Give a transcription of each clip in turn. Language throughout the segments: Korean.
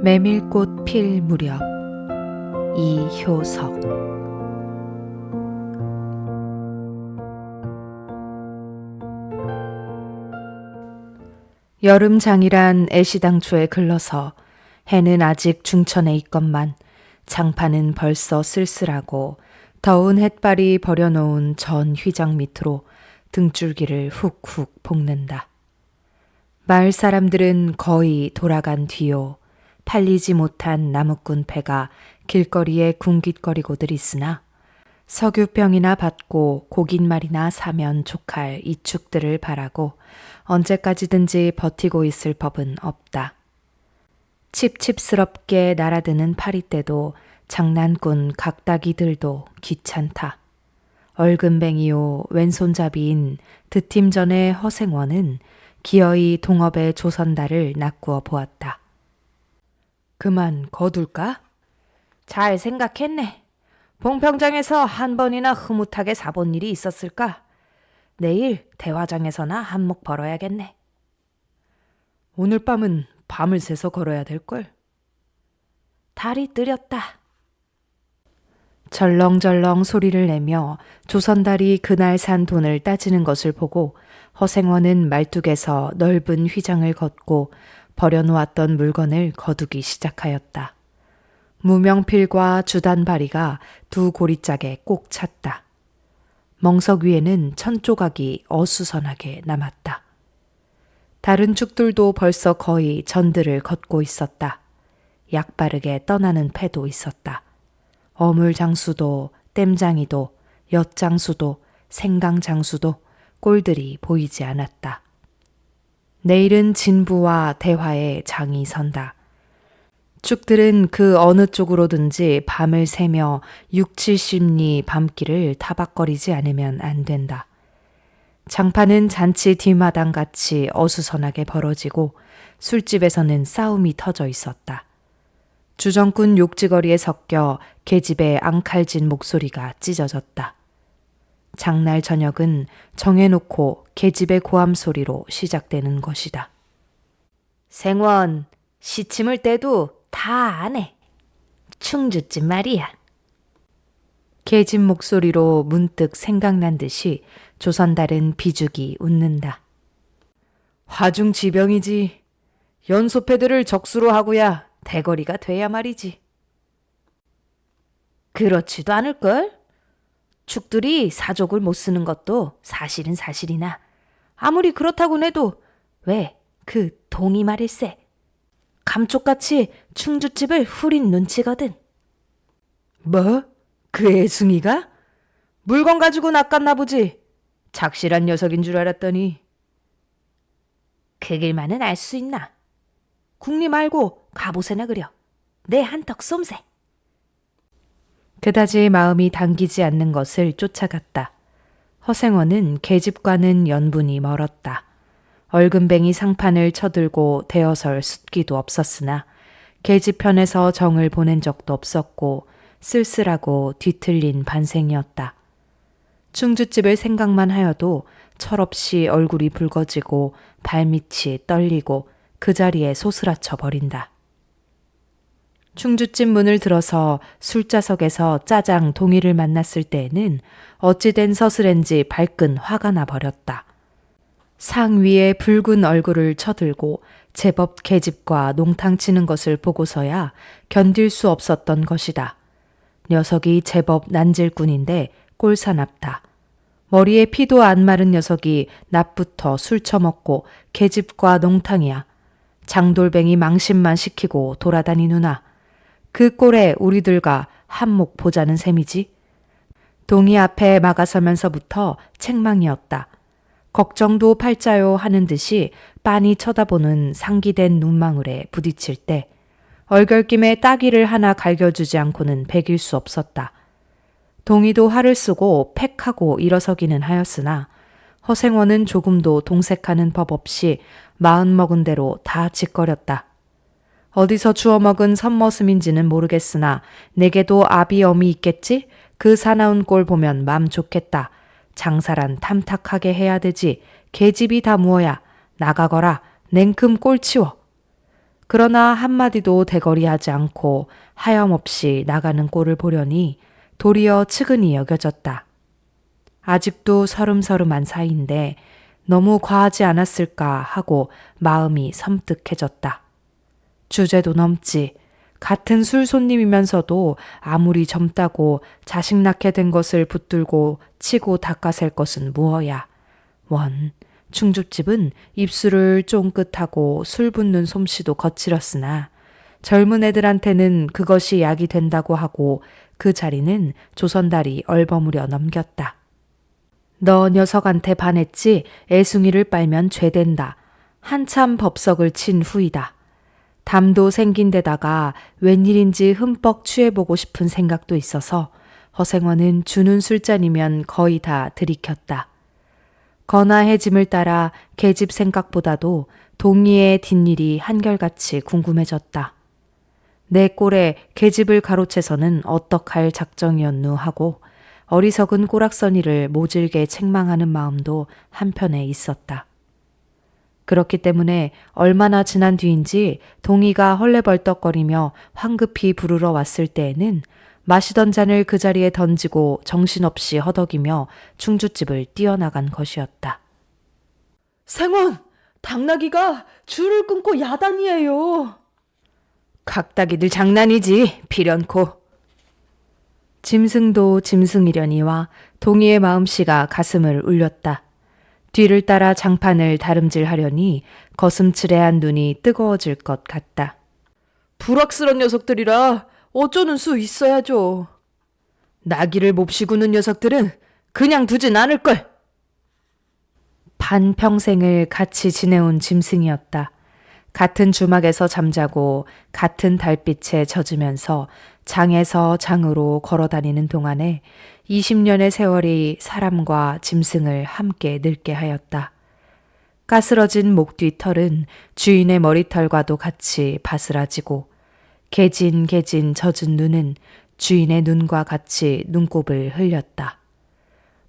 메밀꽃 필 무렵 이효석. 여름장이란 애시당초에 글러서 해는 아직 중천에 있건만 장판은 벌써 쓸쓸하고 더운 햇발이 버려놓은 전 휘장 밑으로 등줄기를 훅훅 볶는다. 마을 사람들은 거의 돌아간 뒤요. 팔리지 못한 나무꾼 패가 길거리에 굶깃거리고들 있으나 석유병이나 받고 고깃말이나 사면 족할 이 축들을 바라고 언제까지든지 버티고 있을 법은 없다. 칩칩스럽게 날아드는 파리떼도 장난꾼 각다기들도 귀찮다. 얼금뱅이요 왼손잡이인 드팀전의 허생원은 기어이 동업의 조선달을 낚구어 보았다. 그만 거둘까? 잘 생각했네. 봉평장에서 한 번이나 흐뭇하게 사본 일이 있었을까? 내일 대화장에서나 한몫 벌어야겠네. 오늘 밤은 밤을 새서 걸어야 될걸? 달이 뜨렸다. 절렁절렁 소리를 내며 조선달이 그날 산 돈을 따지는 것을 보고 허생원은 말뚝에서 넓은 휘장을 걷고 버려놓았던 물건을 거두기 시작하였다. 무명필과 주단바리가 두 고리짝에 꼭 찼다. 멍석 위에는 천조각이 어수선하게 남았다. 다른 축들도 벌써 거의 전들을 걷고 있었다. 약바르게 떠나는 패도 있었다. 어물장수도 땜장이도 엿장수도 생강장수도 꼴들이 보이지 않았다. 내일은 진부와 대화의 장이 선다. 축들은 그 어느 쪽으로든지 밤을 새며 60-70리 밤길을 타박거리지 않으면 안 된다. 장판은 잔치 뒷마당같이 어수선하게 벌어지고 술집에서는 싸움이 터져 있었다. 주정꾼 욕지거리에 섞여 계집의 앙칼진 목소리가 찢어졌다. 장날 저녁은 정해놓고 계집의 고함 소리로 시작되는 것이다. 생원, 시침을 때도 다 안 해. 충주집 말이야. 계집 목소리로 문득 생각난 듯이 조선달은 비죽이 웃는다. 화중지병이지. 연소패들을 적수로 하고야 대거리가 돼야 말이지. 그렇지도 않을걸? 축들이 사족을 못 쓰는 것도 사실은 사실이나 아무리 그렇다고 해도 왜 그 동이 말일세. 감쪽같이 충주집을 후린 눈치거든. 뭐? 그 애숭이가? 물건 가지고 낚았나 보지. 작실한 녀석인 줄 알았더니. 그 길만은 알 수 있나? 국리 말고 갑옷에나 그려. 내 한턱 쏨세. 그다지 마음이 당기지 않는 것을 쫓아갔다. 허생원은 계집과는 연분이 멀었다. 얼금뱅이 상판을 쳐들고 대어설 숫기도 없었으나 계집 편에서 정을 보낸 적도 없었고 쓸쓸하고 뒤틀린 반생이었다. 충주집을 생각만 하여도 철없이 얼굴이 붉어지고 발밑이 떨리고 그 자리에 소스라쳐 버린다. 충주집 문을 들어서 술자석에서 짜장 동이를 만났을 때에는 어찌된 서슬인지 발끈 화가 나 버렸다. 상 위에 붉은 얼굴을 쳐들고 제법 계집과 농탕 치는 것을 보고서야 견딜 수 없었던 것이다. 녀석이 제법 난질꾼인데 꼴사납다. 머리에 피도 안 마른 녀석이 낮부터 술 처먹고 계집과 농탕이야. 장돌뱅이 망신만 시키고 돌아다니누나. 그 꼴에 우리들과 한몫 보자는 셈이지. 동이 앞에 막아서면서부터 책망이었다. 걱정도 팔자요 하는 듯이 빤히 쳐다보는 상기된 눈망울에 부딪힐 때 얼결김에 따귀를 하나 갈겨주지 않고는 배길 수 없었다. 동이도 화를 쓰고 팩하고 일어서기는 하였으나 허생원은 조금도 동색하는 법 없이 마음먹은 대로 다 짓거렸다. 어디서 주워먹은 선머슴인지는 모르겠으나 내게도 아비 엄이 있겠지? 그 사나운 꼴 보면 맘 좋겠다. 장사란 탐탁하게 해야 되지. 계집이 다 무어야. 나가거라. 냉큼 꼴 치워. 그러나 한마디도 대거리하지 않고 하염없이 나가는 꼴을 보려니 도리어 측은히 여겨졌다. 아직도 서름서름한 사이인데 너무 과하지 않았을까 하고 마음이 섬뜩해졌다. 주제도 넘지. 같은 술 손님이면서도 아무리 젊다고 자식 낳게 된 것을 붙들고 치고 닦아샐 것은 무엇야. 원, 충주집은 입술을 쫑긋하고 술 붓는 솜씨도 거칠었으나 젊은 애들한테는 그것이 약이 된다고 하고 그 자리는 조선달이 얼버무려 넘겼다. 너 녀석한테 반했지 애숭이를 빨면 죄된다. 한참 법석을 친 후이다. 담도 생긴 데다가 웬일인지 흠뻑 취해보고 싶은 생각도 있어서 허생원은 주는 술잔이면 거의 다 들이켰다. 거나해짐을 따라 계집 생각보다도 동리의 뒷일이 한결같이 궁금해졌다. 내 꼴에 계집을 가로채서는 어떡할 작정이었누 하고 어리석은 꼬락서니를 모질게 책망하는 마음도 한편에 있었다. 그렇기 때문에 얼마나 지난 뒤인지 동희가 헐레벌떡거리며 황급히 부르러 왔을 때에는 마시던 잔을 그 자리에 던지고 정신없이 허덕이며 충주집을 뛰어나간 것이었다. 생원! 당나귀가 줄을 끊고 야단이에요. 각다기들 장난이지, 비련코. 짐승도 짐승이려니와 동희의 마음씨가 가슴을 울렸다. 뒤를 따라 장판을 다름질하려니 거슴츠레한 눈이 뜨거워질 것 같다. 불악스런 녀석들이라 어쩌는 수 있어야죠. 나귀를 몹시 구는 녀석들은 그냥 두진 않을걸. 반평생을 같이 지내온 짐승이었다. 같은 주막에서 잠자고 같은 달빛에 젖으면서 장에서 장으로 걸어다니는 동안에 20년의 세월이 사람과 짐승을 함께 늙게 하였다. 까스러진 목 뒤 털은 주인의 머리털과도 같이 바스라지고 개진 젖은 눈은 주인의 눈과 같이 눈곱을 흘렸다.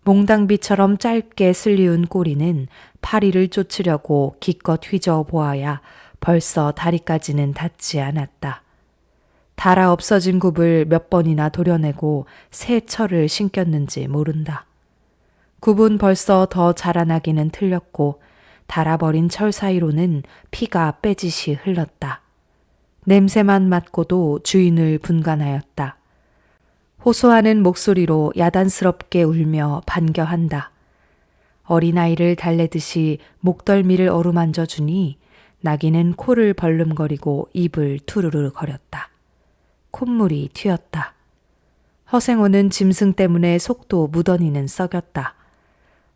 몽당비처럼 짧게 슬리운 꼬리는 파리를 쫓으려고 기껏 휘저어 보아야 벌써 다리까지는 닿지 않았다. 달아 없어진 굽을 몇 번이나 도려내고 새 철을 신겼는지 모른다. 굽은 벌써 더 자라나기는 틀렸고 달아버린 철 사이로는 피가 빼짓이 흘렀다. 냄새만 맡고도 주인을 분간하였다. 호소하는 목소리로 야단스럽게 울며 반겨한다. 어린아이를 달래듯이 목덜미를 어루만져 주니 나귀는 코를 벌름거리고 입을 투르르 거렸다. 콧물이 튀었다. 허생호는 짐승 때문에 속도 무던히는 썩였다.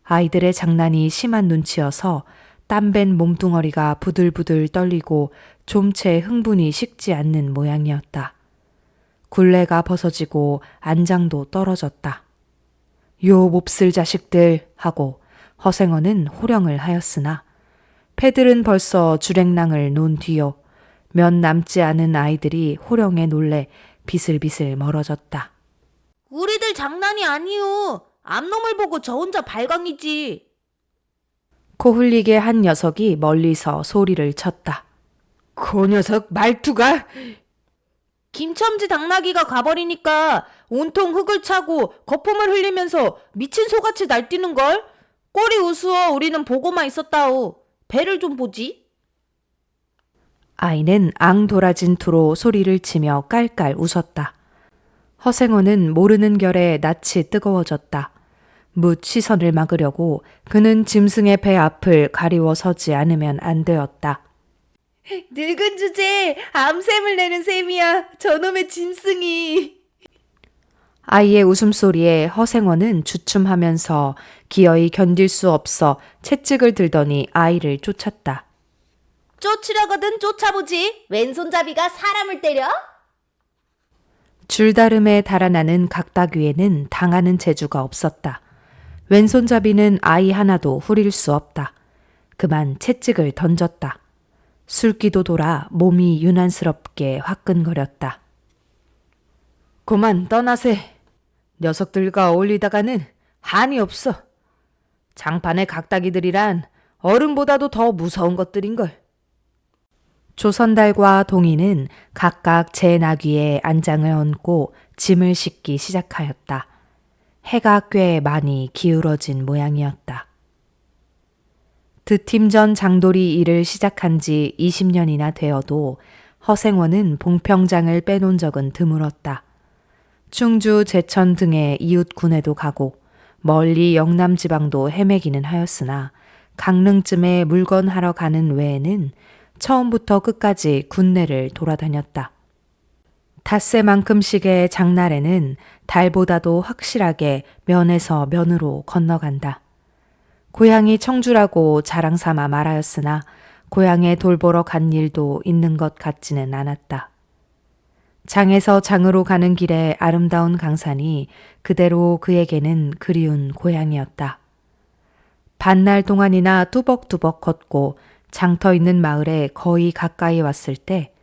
아이들의 장난이 심한 눈치여서 땀밴 몸뚱어리가 부들부들 떨리고 좀채 흥분이 식지 않는 모양이었다. 굴레가 벗어지고 안장도 떨어졌다. 요 몹쓸 자식들 하고 허생어는 호령을 하였으나 패들은 벌써 주랭랑을 놓은 뒤요. 몇 남지 않은 아이들이 호령에 놀래 비슬비슬 멀어졌다. 우리들 장난이 아니오. 암놈을 보고 저 혼자 발광이지. 코 흘리게 한 녀석이 멀리서 소리를 쳤다. 그 녀석 말투가... 김첨지 당나귀가 가버리니까 온통 흙을 차고 거품을 흘리면서 미친 소같이 날뛰는걸. 꼴이 우스워 우리는 보고만 있었다오. 배를 좀 보지. 아이는 앙돌아진 투로 소리를 치며 깔깔 웃었다. 허생호는 모르는 결에 낯이 뜨거워졌다. 묻 시선을 막으려고 그는 짐승의 배 앞을 가리워 서지 않으면 안 되었다. 늙은 주제에 암샘을 내는 셈이야. 저놈의 짐승이. 아이의 웃음소리에 허생원은 주춤하면서 기어이 견딜 수 없어 채찍을 들더니 아이를 쫓았다. 쫓으려거든 쫓아보지. 왼손잡이가 사람을 때려? 줄다름에 달아나는 각다귀에는 당하는 재주가 없었다. 왼손잡이는 아이 하나도 후릴 수 없다. 그만 채찍을 던졌다. 술기도 돌아 몸이 유난스럽게 화끈거렸다. 그만 떠나세. 녀석들과 어울리다가는 한이 없어. 장판의 각다기들이란 어른보다도 더 무서운 것들인걸. 조선달과 동이는 각각 제 나귀에 안장을 얹고 짐을 싣기 시작하였다. 해가 꽤 많이 기울어진 모양이었다. 드팀전 장돌이 일을 시작한 지 20년이나 되어도 허생원은 봉평장을 빼놓은 적은 드물었다. 충주, 제천 등의 이웃 군에도 가고 멀리 영남 지방도 헤매기는 하였으나 강릉쯤에 물건하러 가는 외에는 처음부터 끝까지 군내를 돌아다녔다. 닷새만큼씩의 장날에는 달보다도 확실하게 면에서 면으로 건너간다. 고향이 청주라고 자랑삼아 말하였으나 고향에 돌보러 간 일도 있는 것 같지는 않았다. 장에서 장으로 가는 길에 아름다운 강산이 그대로 그에게는 그리운 고향이었다. 반날 동안이나 뚜벅뚜벅 걷고 장터 있는 마을에 거의 가까이 왔을 때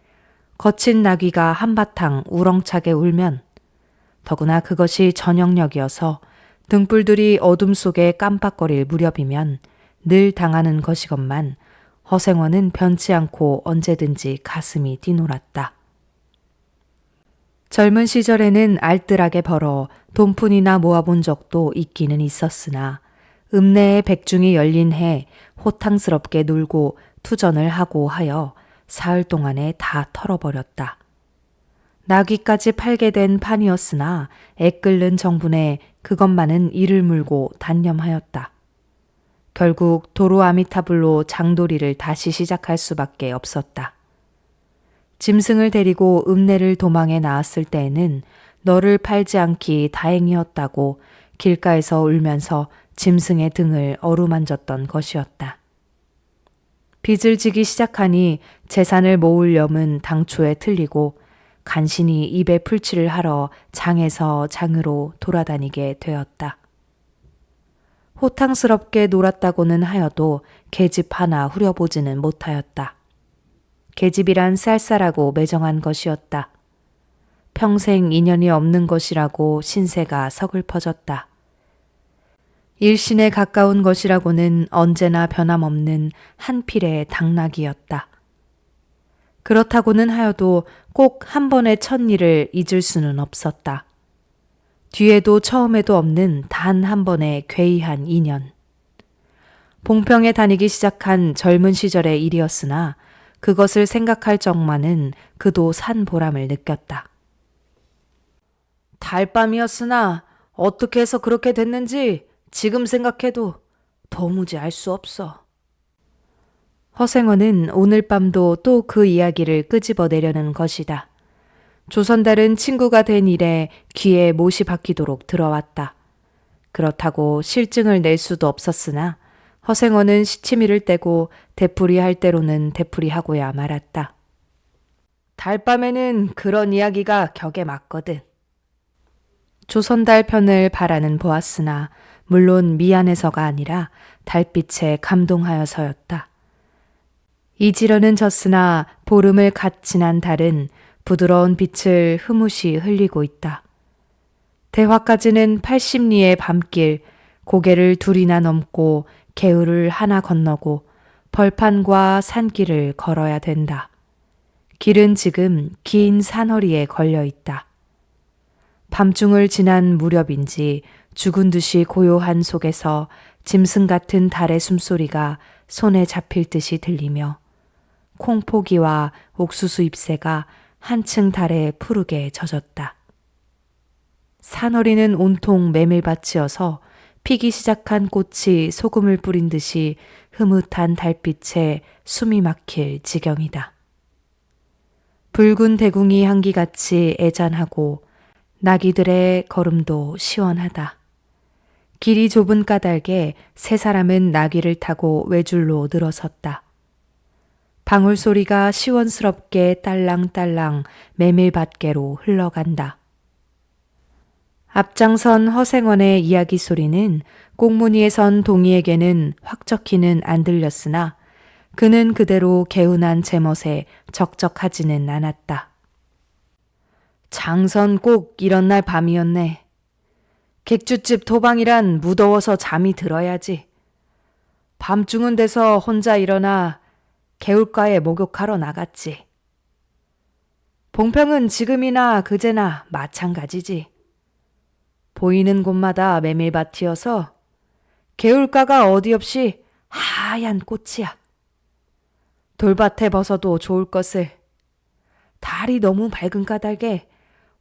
거친 나귀가 한바탕 우렁차게 울면, 더구나 그것이 저녁녘이어서 등불들이 어둠 속에 깜빡거릴 무렵이면 늘 당하는 것이건만 허생원은 변치 않고 언제든지 가슴이 뛰놀았다. 젊은 시절에는 알뜰하게 벌어 돈푼이나 모아본 적도 있기는 있었으나 읍내의 백중이 열린 해 호탕스럽게 놀고 투전을 하고 하여 사흘 동안에 다 털어버렸다. 나귀까지 팔게 된 판이었으나 애끓는 정분에 그것만은 이를 물고 단념하였다. 결국 도로 아미타불로 장돌이를 다시 시작할 수밖에 없었다. 짐승을 데리고 읍내를 도망해 나왔을 때에는 너를 팔지 않기 다행이었다고 길가에서 울면서 짐승의 등을 어루만졌던 것이었다. 빚을 지기 시작하니 재산을 모을 염은 당초에 틀리고 간신히 입에 풀칠을 하러 장에서 장으로 돌아다니게 되었다. 호탕스럽게 놀았다고는 하여도 계집 하나 후려보지는 못하였다. 계집이란 쌀쌀하고 매정한 것이었다. 평생 인연이 없는 것이라고 신세가 서글퍼졌다. 일신에 가까운 것이라고는 언제나 변함없는 한 필의 당나귀였다. 그렇다고는 하여도 꼭 한 번의 첫일을 잊을 수는 없었다. 뒤에도 처음에도 없는 단 한 번의 괴이한 인연. 봉평에 다니기 시작한 젊은 시절의 일이었으나 그것을 생각할 적만은 그도 산 보람을 느꼈다. 달밤이었으나 어떻게 해서 그렇게 됐는지 지금 생각해도 도무지 알 수 없어. 허생원은 오늘 밤도 또 그 이야기를 끄집어내려는 것이다. 조선달은 친구가 된 이래 귀에 못이 박히도록 들어왔다. 그렇다고 실증을 낼 수도 없었으나 허생원은 시치미를 떼고 되풀이 할 대로는 되풀이하고야 말았다. 달밤에는 그런 이야기가 격에 맞거든. 조선달 편을 바라는 보았으나 물론 미안해서가 아니라 달빛에 감동하여서였다. 이지러는 졌으나 보름을 갓 지난 달은 부드러운 빛을 흐뭇이 흘리고 있다. 대화까지는 80리의 밤길, 고개를 둘이나 넘고 개울을 하나 건너고 벌판과 산길을 걸어야 된다. 길은 지금 긴 산허리에 걸려 있다. 밤중을 지난 무렵인지 죽은 듯이 고요한 속에서 짐승 같은 달의 숨소리가 손에 잡힐 듯이 들리며 콩포기와 옥수수 잎새가 한층 달에 푸르게 젖었다. 산허리는 온통 메밀밭이어서 피기 시작한 꽃이 소금을 뿌린 듯이 흐뭇한 달빛에 숨이 막힐 지경이다. 붉은 대궁이 한기같이 애잔하고 나귀들의 걸음도 시원하다. 길이 좁은 까닭에 세 사람은 나귀를 타고 외줄로 늘어섰다. 방울 소리가 시원스럽게 딸랑딸랑 메밀밭계로 흘러간다. 앞장선 허생원의 이야기 소리는 꽁무니에 선 동이에게는 확적히는 안 들렸으나 그는 그대로 개운한 제멋에 적적하지는 않았다. 장선 꼭 이런 날 밤이었네. 객주집 도방이란 무더워서 잠이 들어야지. 밤중은 돼서 혼자 일어나 개울가에 목욕하러 나갔지. 봉평은 지금이나 그제나 마찬가지지. 보이는 곳마다 메밀밭이어서 개울가가 어디 없이 하얀 꽃이야. 돌밭에 벗어도 좋을 것을 달이 너무 밝은 까닭에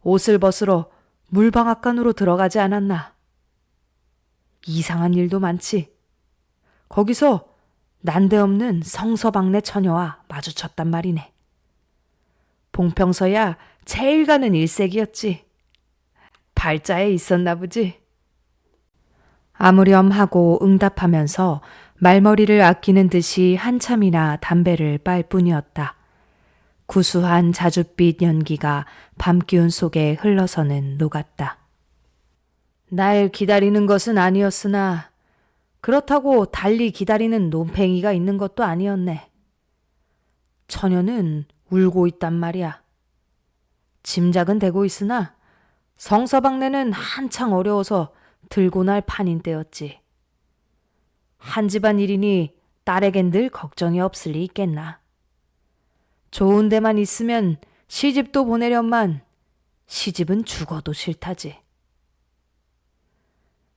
옷을 벗으러 물방앗간으로 들어가지 않았나. 이상한 일도 많지. 거기서 난데없는 성서방네 처녀와 마주쳤단 말이네. 봉평서야 제일 가는 일색이었지. 발자에 있었나 보지. 아무렴 하고 응답하면서 말머리를 아끼는 듯이 한참이나 담배를 빨 뿐이었다. 구수한 자줏빛 연기가 밤기운 속에 흘러서는 녹았다. 날 기다리는 것은 아니었으나 그렇다고 달리 기다리는 논팽이가 있는 것도 아니었네. 처녀는 울고 있단 말이야. 짐작은 되고 있으나 성서방네는 한창 어려워서 들고 날 판인 때였지. 한 집안 일이니 딸에겐 늘 걱정이 없을 리 있겠나. 좋은 데만 있으면 시집도 보내련만 시집은 죽어도 싫다지.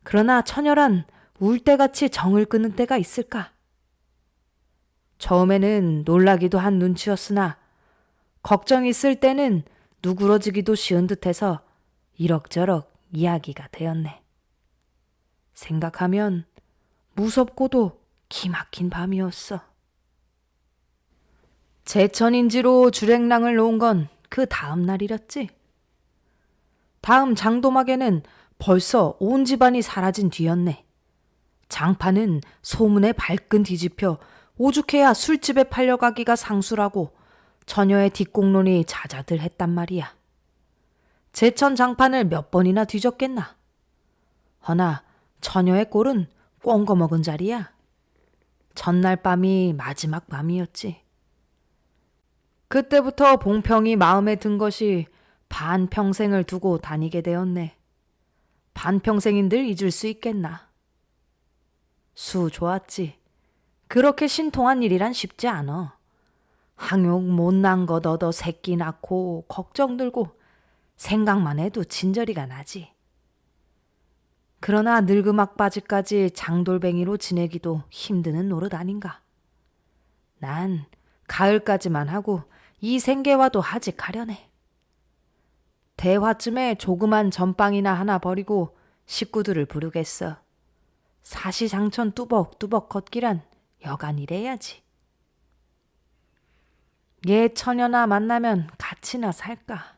그러나 처녀란 울 때같이 정을 끊는 때가 있을까? 처음에는 놀라기도 한 눈치였으나 걱정이 있을 때는 누그러지기도 쉬운 듯해서 이럭저럭 이야기가 되었네. 생각하면 무섭고도 기막힌 밤이었어. 제천인지로 주랭랑을 놓은 건 그 다음 날이랬지. 다음 장도막에는 벌써 온 집안이 사라진 뒤였네. 장판은 소문에 발끈 뒤집혀 오죽해야 술집에 팔려가기가 상수라고 처녀의 뒷공론이 자자들 했단 말이야. 제천 장판을 몇 번이나 뒤졌겠나. 허나 처녀의 꼴은 꽁거먹은 자리야. 전날 밤이 마지막 밤이었지. 그때부터 봉평이 마음에 든 것이 반평생을 두고 다니게 되었네. 반평생인들 잊을 수 있겠나. 수 좋았지. 그렇게 신통한 일이란 쉽지 않아. 항욕 못난 것 얻어 새끼 낳고 걱정 들고 생각만 해도 진저리가 나지. 그러나 늙음악바지까지 장돌뱅이로 지내기도 힘드는 노릇 아닌가. 난 가을까지만 하고 이 생계와도 하직하려네. 대화쯤에 조그만 전빵이나 하나 버리고 식구들을 부르겠어. 사시장천 뚜벅뚜벅 걷기란 여간 이래야지. 얘 처녀나 만나면 같이나 살까.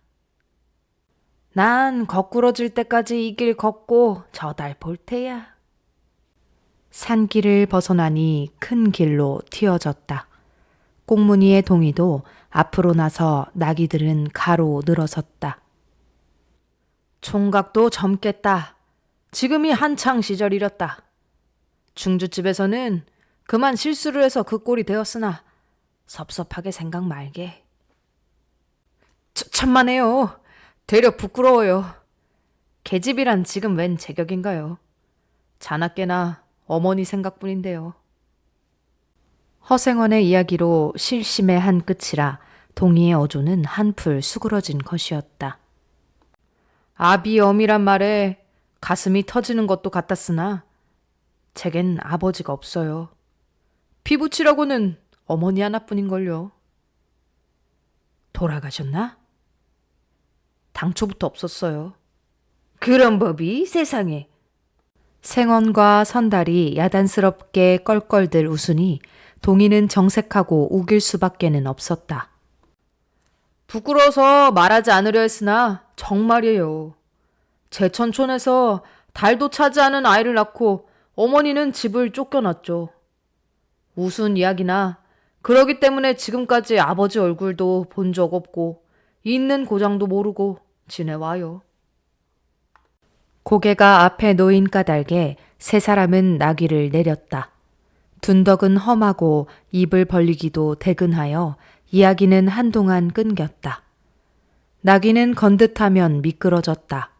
난 거꾸러질 때까지 이 길 걷고 저 달 볼 테야. 산길을 벗어나니 큰 길로 튀어졌다. 꽁무니의 동이도 앞으로 나서 나귀들은 가로 늘어섰다. 총각도 젊겠다. 지금이 한창 시절이렸다. 중주집에서는 그만 실수를 해서 그 꼴이 되었으나 섭섭하게 생각 말게. 천만에요. 되려 부끄러워요. 계집이란 지금 웬 제격인가요? 자나깨나 어머니 생각뿐인데요. 허생원의 이야기로 실심의 한 끝이라 동희의 어조는 한풀 수그러진 것이었다. 아비엄이란 말에 가슴이 터지는 것도 같았으나 제겐 아버지가 없어요. 피부치라고는 어머니 하나뿐인걸요. 돌아가셨나? 당초부터 없었어요. 그런 법이 세상에. 생원과 선달이 야단스럽게 껄껄들 웃으니 동희는 정색하고 우길 수밖에는 없었다. 부끄러워서 말하지 않으려 했으나 정말이에요. 제천촌에서 달도 차지 않은 아이를 낳고 어머니는 집을 쫓겨났죠. 우스운 이야기나 그러기 때문에 지금까지 아버지 얼굴도 본 적 없고 있는 고장도 모르고 지내와요. 고개가 앞에 놓인 까닭에 세 사람은 나귀를 내렸다. 둔덕은 험하고 입을 벌리기도 대근하여 이야기는 한동안 끊겼다. 나귀는 건듯하면 미끄러졌다.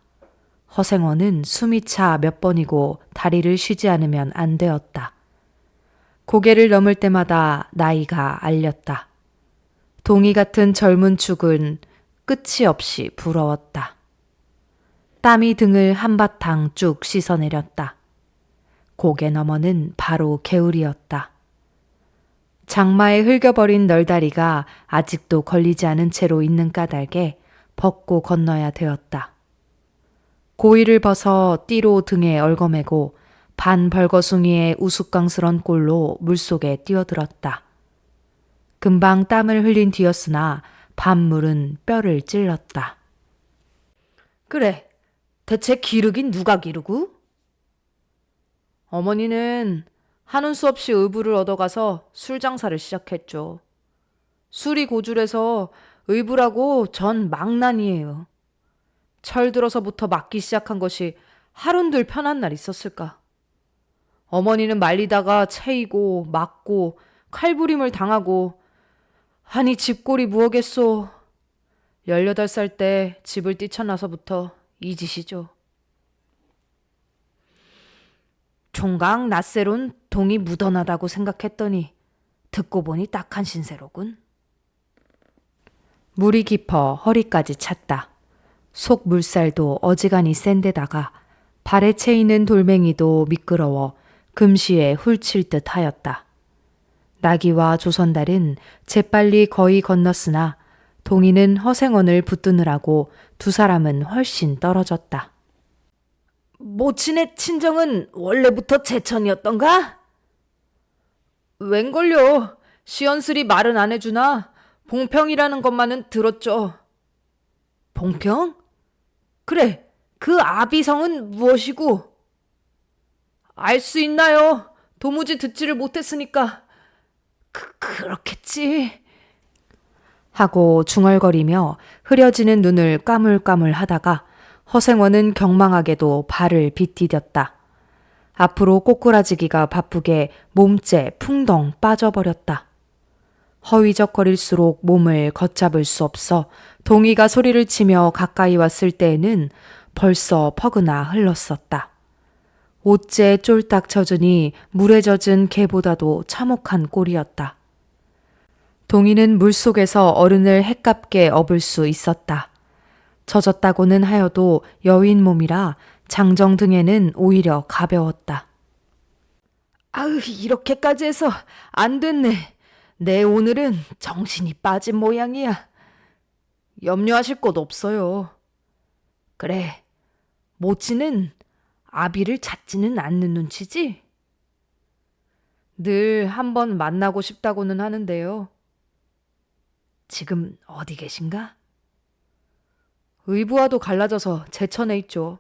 허생원은 숨이 차 몇 번이고 다리를 쉬지 않으면 안 되었다. 고개를 넘을 때마다 나이가 알렸다. 동이 같은 젊은 축은 끝이 없이 부러웠다. 땀이 등을 한바탕 쭉 씻어내렸다. 고개 너머는 바로 개울이었다. 장마에 흘겨버린 널다리가 아직도 걸리지 않은 채로 있는 까닭에 벗고 건너야 되었다. 고이를 벗어 띠로 등에 얽어매고 반 벌거숭이의 우스꽝스런 꼴로 물속에 뛰어들었다. 금방 땀을 흘린 뒤였으나 밤물은 뼈를 찔렀다. 그래, 대체 기르긴 누가 기르고? 어머니는 하는 수 없이 의부를 얻어가서 술 장사를 시작했죠. 술이 고줄해서 의부라고 전 망난이에요. 철 들어서부터 맞기 시작한 것이 하룬들 편한 날 있었을까. 어머니는 말리다가 채이고 맞고 칼부림을 당하고 아니 집골이 무엇겠소. 18살 때 집을 뛰쳐나서부터 이 짓이죠. 총각 낯새론 동이 묻어나다고 생각했더니 듣고 보니 딱한 신세로군. 물이 깊어 허리까지 찼다. 속 물살도 어지간히 센 데다가 발에 채이는 돌멩이도 미끄러워 금시에 훌칠 듯 하였다. 나기와 조선달은 재빨리 거의 건넜으나 동이는 허생원을 붙드느라고 두 사람은 훨씬 떨어졌다. 모친의 친정은 원래부터 제천이었던가? 웬걸요. 시연슬이 말은 안 해주나 봉평이라는 것만은 들었죠. 봉평? 그래, 그 아비성은 무엇이고? 알 수 있나요? 도무지 듣지를 못했으니까. 그렇겠지. 하고 중얼거리며 흐려지는 눈을 까물까물 하다가 허생원은 경망하게도 발을 빗디뎠다. 앞으로 꼬꾸라지기가 바쁘게 몸째 풍덩 빠져버렸다. 허위적거릴수록 몸을 걷잡을 수 없어 동이가 소리를 치며 가까이 왔을 때에는 벌써 퍼그나 흘렀었다. 옷째 쫄딱 젖으니 물에 젖은 개보다도 참혹한 꼴이었다. 동이는 물속에서 어른을 해깝게 업을 수 있었다. 젖었다고는 하여도 여인 몸이라 장정 등에는 오히려 가벼웠다. 아으, 이렇게까지 해서 안 됐네. 내 오늘은 정신이 빠진 모양이야. 염려하실 것 없어요. 그래, 모치는 아비를 찾지는 않는 눈치지? 늘 한번 만나고 싶다고는 하는데요. 지금 어디 계신가? 의부와도 갈라져서 제천에 있죠.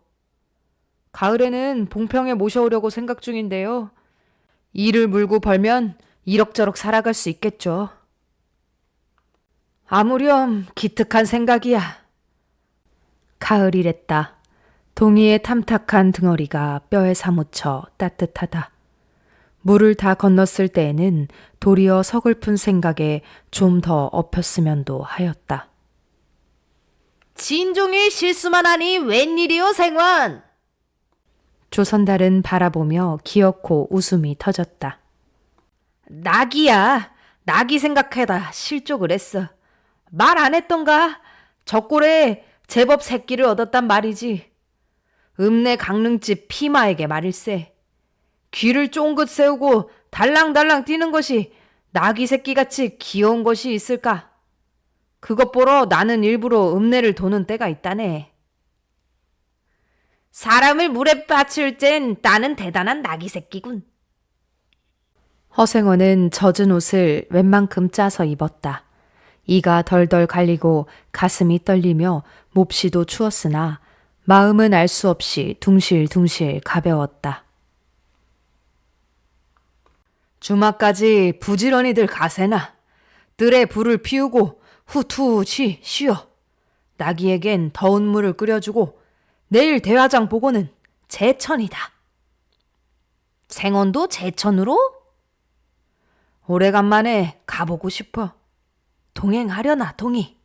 가을에는 봉평에 모셔오려고 생각 중인데요. 일을 물고 벌면 이럭저럭 살아갈 수 있겠죠. 아무렴 기특한 생각이야. 가을이랬다. 동이의 탐탁한 등어리가 뼈에 사무쳐 따뜻하다. 물을 다 건넜을 때에는 도리어 서글픈 생각에 좀 더 엎였으면도 하였다. 진종일 실수만 하니 웬일이오 생원? 조선달은 바라보며 기어코 웃음이 터졌다. 낙이야. 낙이 생각해다 실족을 했어. 말 안 했던가? 적골에 제법 새끼를 얻었단 말이지. 읍내 강릉집 피마에게 말일세. 귀를 쫑긋 세우고 달랑달랑 뛰는 것이 낙이 새끼같이 귀여운 것이 있을까? 그것 보러 나는 일부러 읍내를 도는 때가 있다네. 사람을 물에 받칠 땐 나는 대단한 낙이 새끼군. 허생원은 젖은 옷을 웬만큼 짜서 입었다. 이가 덜덜 갈리고 가슴이 떨리며 몹시도 추웠으나 마음은 알 수 없이 둥실둥실 가벼웠다. 주막까지 부지런히들 가세나. 뜰에 불을 피우고 후투시 쉬어. 나기에겐 더운 물을 끓여주고 내일 대화장 보고는 제천이다. 생원도 제천으로? 오래간만에 가보고 싶어. 동행하려나 동이.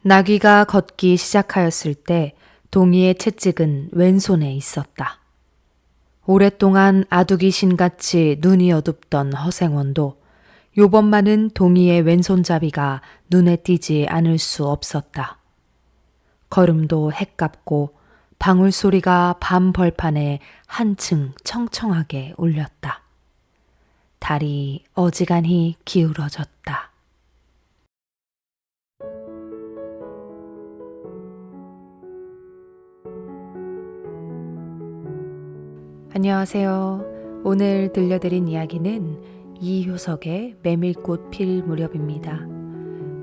나귀가 걷기 시작하였을 때 동이의 채찍은 왼손에 있었다. 오랫동안 아두기신같이 눈이 어둡던 허생원도 요번만은 동희의 왼손잡이가 눈에 띄지 않을 수 없었다. 걸음도 헷갑고 방울소리가 밤 벌판에 한층 청청하게 울렸다. 달이 어지간히 기울어졌다. 안녕하세요. 오늘 들려드린 이야기는 이효석의 메밀꽃 필 무렵입니다.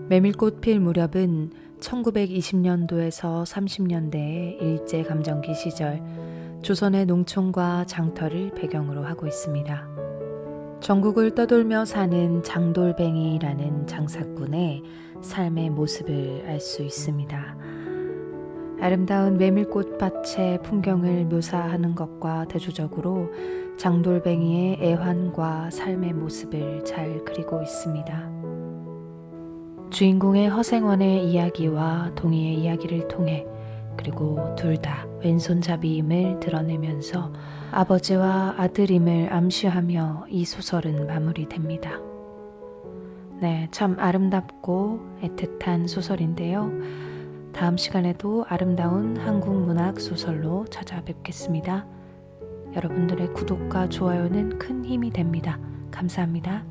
메밀꽃 필 무렵은 1920년도에서 30년대의 일제감정기 시절 조선의 농촌과 장터를 배경으로 하고 있습니다. 전국을 떠돌며 사는 장돌뱅이라는 장사꾼의 삶의 모습을 알 수 있습니다. 아름다운 메밀꽃밭의 풍경을 묘사하는 것과 대조적으로 장돌뱅이의 애환과 삶의 모습을 잘 그리고 있습니다. 주인공의 허생원의 이야기와 동희의 이야기를 통해 그리고 둘 다 왼손잡이임을 드러내면서 아버지와 아들임을 암시하며 이 소설은 마무리됩니다. 네, 참 아름답고 애틋한 소설인데요. 다음 시간에도 아름다운 한국 문학 소설로 찾아뵙겠습니다. 여러분들의 구독과 좋아요는 큰 힘이 됩니다. 감사합니다.